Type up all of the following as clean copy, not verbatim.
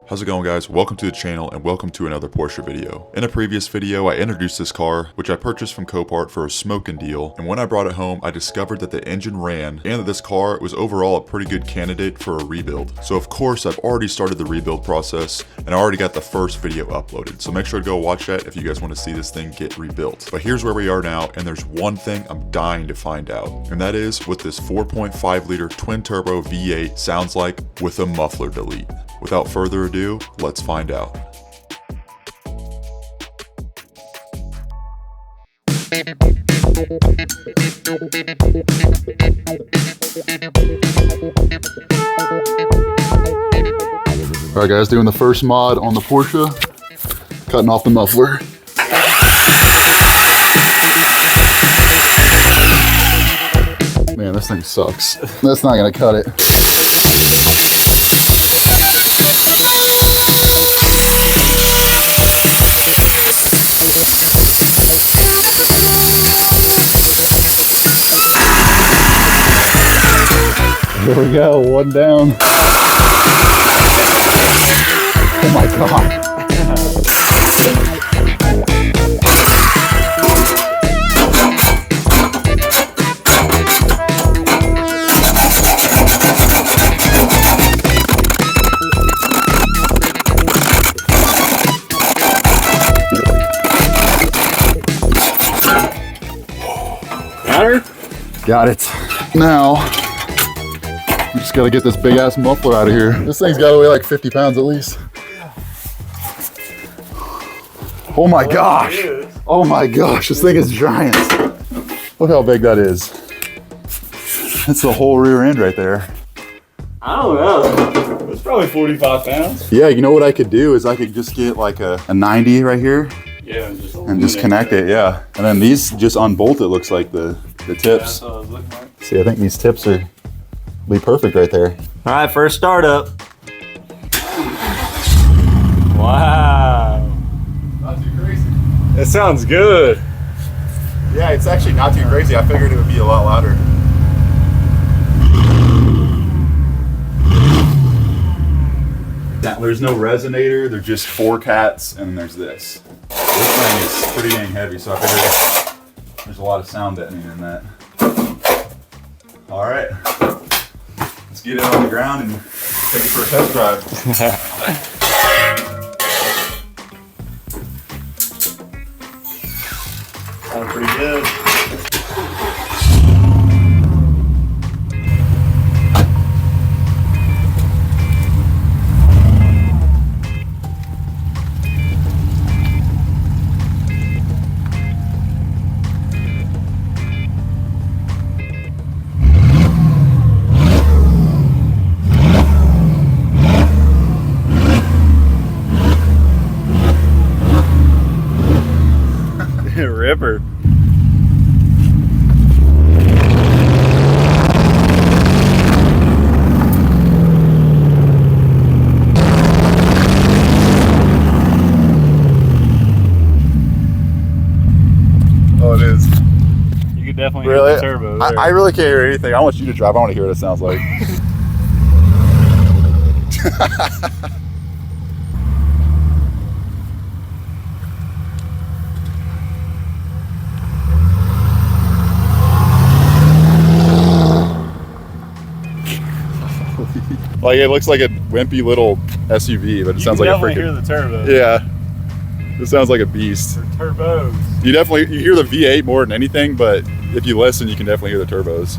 How's it going, guys? Welcome to the channel and welcome to another Porsche video. In a previous video, I introduced this car, which I purchased from Copart for a smoking deal, and when I brought it home, I discovered that the engine ran and that this car was overall a pretty good candidate for a rebuild. So of course, I've already started the rebuild process and I already got the first video uploaded. So make sure to go watch that if you guys want to see this thing get rebuilt. But here's where we are now, and there's one thing I'm dying to find out, and that is what this 4.5 liter twin turbo V8 sounds like with a muffler delete. Without further ado, let's find out. Alright guys, doing the first mod on the Porsche, cutting off the muffler. Man, this thing sucks. That's not gonna cut it. There we go, one down. Oh my God. Got her? Got it. Now, we just gotta get this big ass muffler out of here. This thing's gotta weigh like 50 pounds at least. Oh my gosh. Oh my gosh, this thing is giant. Look how big that is. That's the whole rear end right there. I don't know. It's probably 45 pounds. Yeah, you know what I could do is I could just get like a 90 right here. Yeah, and just connect it, yeah. And then these just unbolt, it looks like the tips. Yeah, that's what I was looking at. See, I think these tips are be perfect right there. All right, first startup. Wow. Not too crazy. That sounds good. Yeah, it's actually not too crazy. I figured it would be a lot louder. There's no resonator, they're just 4 cats, and there's this. This thing is pretty dang heavy, so I figured there's a lot of sound detonating in that. All right, let's get it on the ground and take it for a test drive. Sounds pretty good. Ripper. Oh, it is. You could definitely Really? hear the turbo there. I really can't hear anything. I want you to drive. I want to hear what it sounds like. Like, it looks like a wimpy little SUV, but it sounds like a freaking... You hear the turbo. Yeah. It sounds like a beast. For turbos. You hear the V8 more than anything, but if you listen, you can definitely hear the turbos.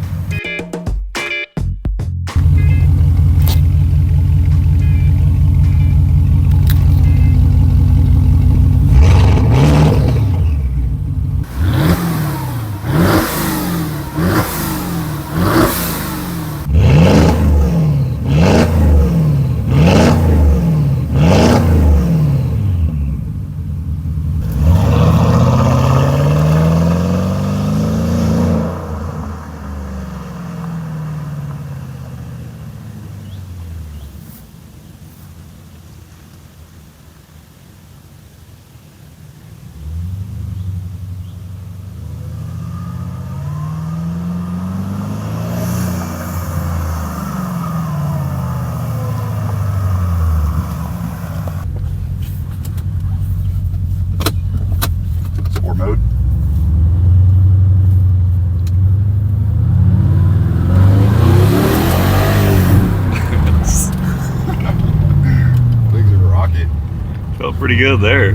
Felt pretty good there.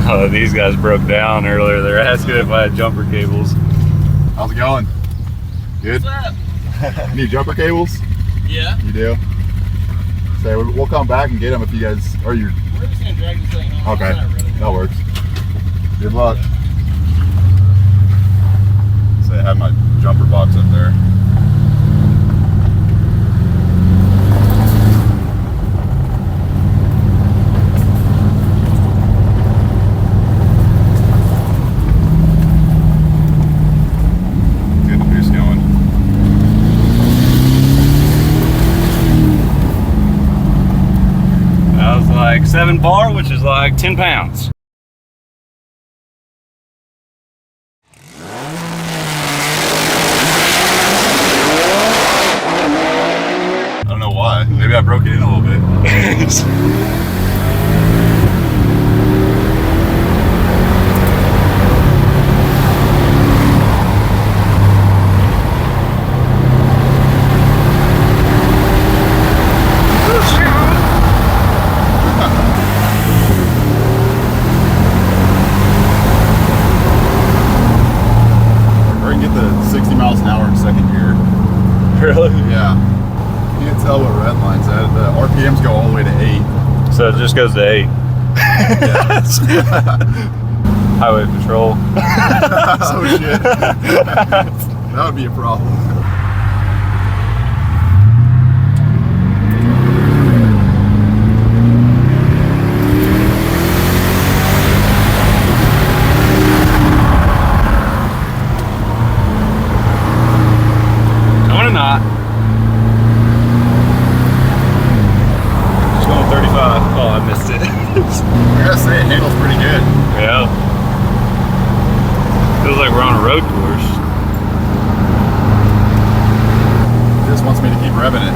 Oh, these guys broke down earlier. They're asking if I had jumper cables. How's it going? Good? What's up? Need jumper cables? Yeah. You do? So we'll come back and get them if you guys, or you're... We're just gonna drag this thing home. Okay, that works. Good luck. Say I have my jumper box up there. Get the boost going. That was like 7 bar, which is like 10 pounds. I don't know why. Maybe I broke it in a little bit. Or you can get the 60 miles an hour in second gear. Really? Yeah. You can't tell what red line's at. The RPMs go all the way to 8. So it just goes to 8. Highway patrol. Oh shit. That would be a problem. Or not. Just going 35. Oh, I missed it. I gotta say, it handles pretty good. Yeah. Feels like we're on a road course. It just wants me to keep revving it.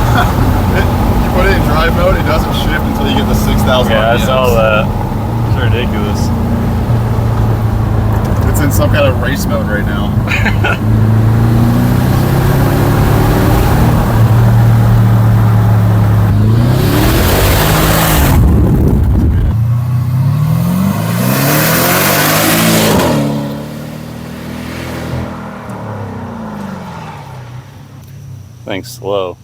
You put it in drive mode, it doesn't shift until you get the 6,000 Yeah, I RPMs. saw that. It's ridiculous. It's in some kind of race mode right now. Thing's slow.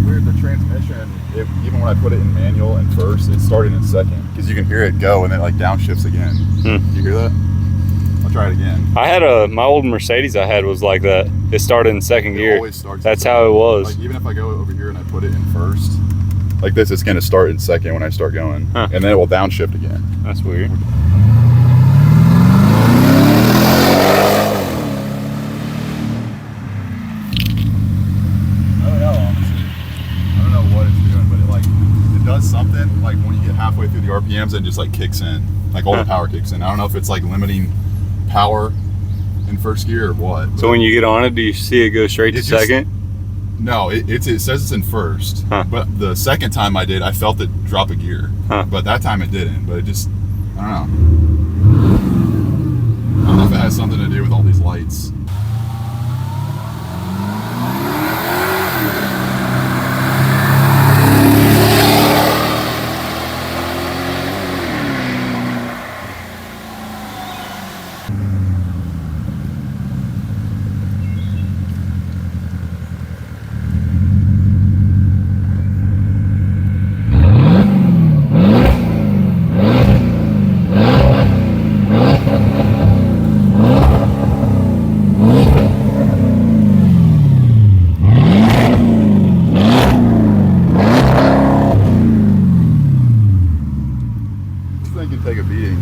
Weird, the transmission, even when I put it in manual and first, it started in second. Because you can hear it go and then like downshifts again. You hear that? I'll try it again. I had my old Mercedes I had was like that. It started in second gear. Always starts. That's how it was. Like even if I go over here and I put it in first, like this, it's gonna start in second when I start going, Huh. and then it will downshift again. That's weird. I don't know, honestly. I don't know what it's doing, but it does something like when you get halfway through the RPMs and just like kicks in, like all the power kicks in. I don't know if it's like limiting power in first gear or what. So when you get on it, do you see it go straight to It just- second? No, it says it's in first, Huh. but the second time I did, I felt it drop a gear. Huh. But that time it didn't. But it just, I don't know. I don't know if it has something to do with all these lights. This thing can take a beating.